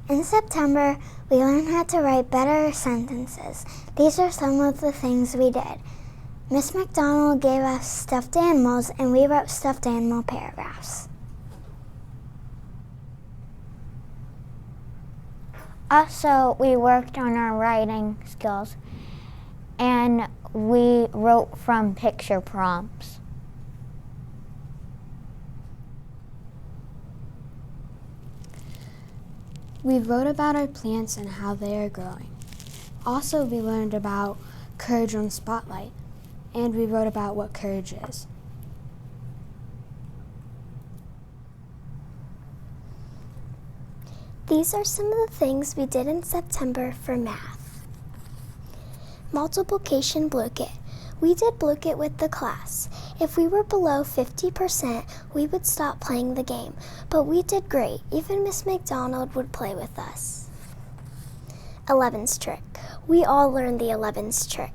In September, we learned how to write better sentences. These are some of the things we did. Miss McDonald gave us stuffed animals, and we wrote stuffed animal paragraphs. Also, we worked on our writing skills, and we wrote from picture prompts. We wrote about our plants and how they are growing. Also, we learned about courage on Spotlight, and we wrote about what courage is. These are some of the things we did in September for math. Multiplication Blue-Kit. We did Blue-Kit with the class. If we were below 50%, we would stop playing the game, but we did great. Even Miss McDonald would play with us. 11's trick. We all learned the 11's trick.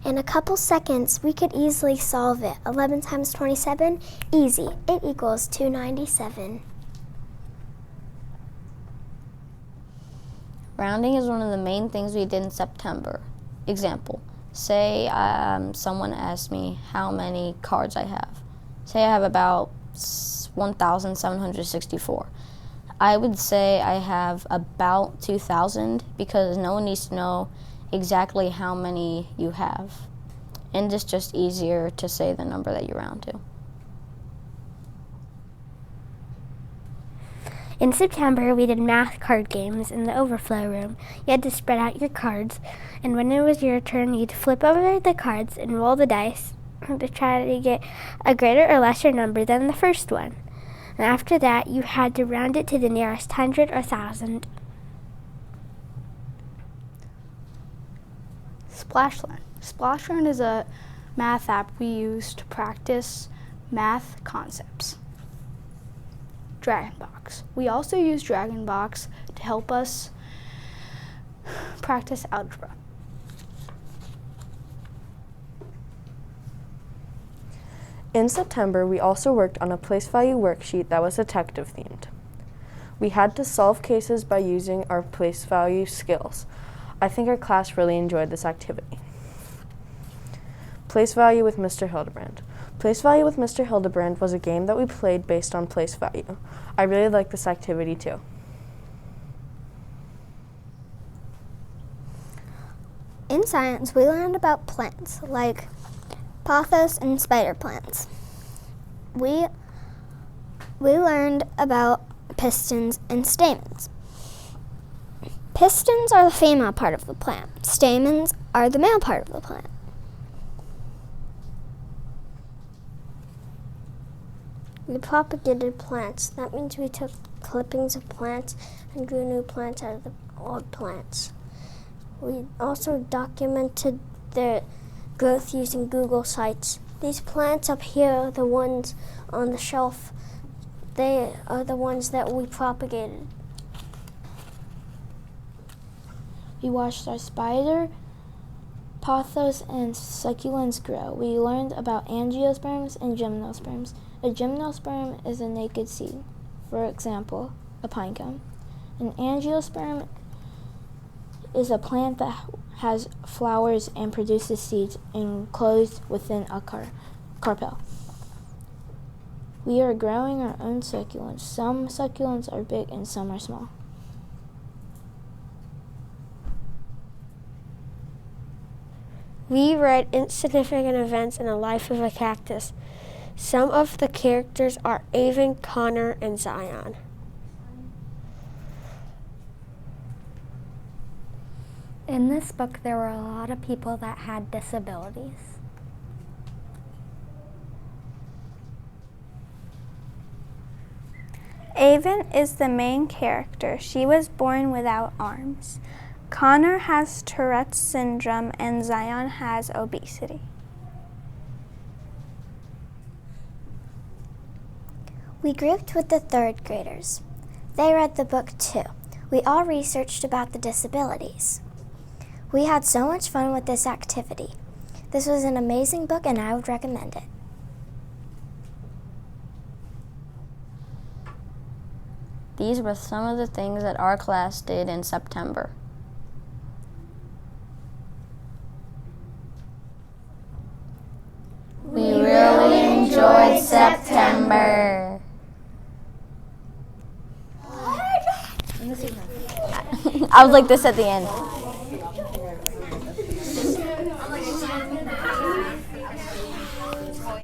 In a couple seconds, we could easily solve it. 11 times 27, easy. It equals 297. Rounding is one of the main things we did in September. Example, say someone asked me how many cards I have. Say I have about 1,764. I would say I have about 2,000 because no one needs to know exactly how many you have. And it's just easier to say the number that you round to. In September, we did math card games in the overflow room. You had to spread out your cards, and when it was your turn, you'd flip over the cards and roll the dice to try to get a greater or lesser number than the first one. And after that, you had to round it to the nearest 100 or 1,000. Splashlearn. Splashlearn is a math app we use to practice math concepts. DragonBox. We also use DragonBox to help us practice algebra. In September, we also worked on a place value worksheet that was detective themed. We had to solve cases by using our place value skills. I think our class really enjoyed this activity. Place value with Mr. Hildebrand. Place value with Mr. Hildebrand was a game that we played based on place value. I really like this activity too. In science, we learned about plants, like pothos and spider plants. We learned about pistons and stamens. Pistons are the female part of the plant. Stamens are the male part of the plant. We propagated plants. That means we took clippings of plants and grew new plants out of the old plants. We also documented their growth using Google Sites. These plants up here are the ones on the shelf. They are the ones that we propagated. We watched our spider, pothos, and succulents grow. We learned about angiosperms and gymnosperms. A gymnosperm is a naked seed, for example, a pine cone. An angiosperm is a plant that has flowers and produces seeds enclosed within a carpel. We are growing our own succulents. Some succulents are big and some are small. We read insignificant events in the life of a cactus. Some of the characters are Avon, Connor, and Zion. In this book, there were a lot of people that had disabilities. Avon is the main character. She was born without arms. Connor has Tourette's syndrome and Zion has obesity. We grouped with the third graders. They read the book too. We all researched about the disabilities. We had so much fun with this activity. This was an amazing book and I would recommend it. These were some of the things that our class did in September. We really enjoyed September. I was like this at the end.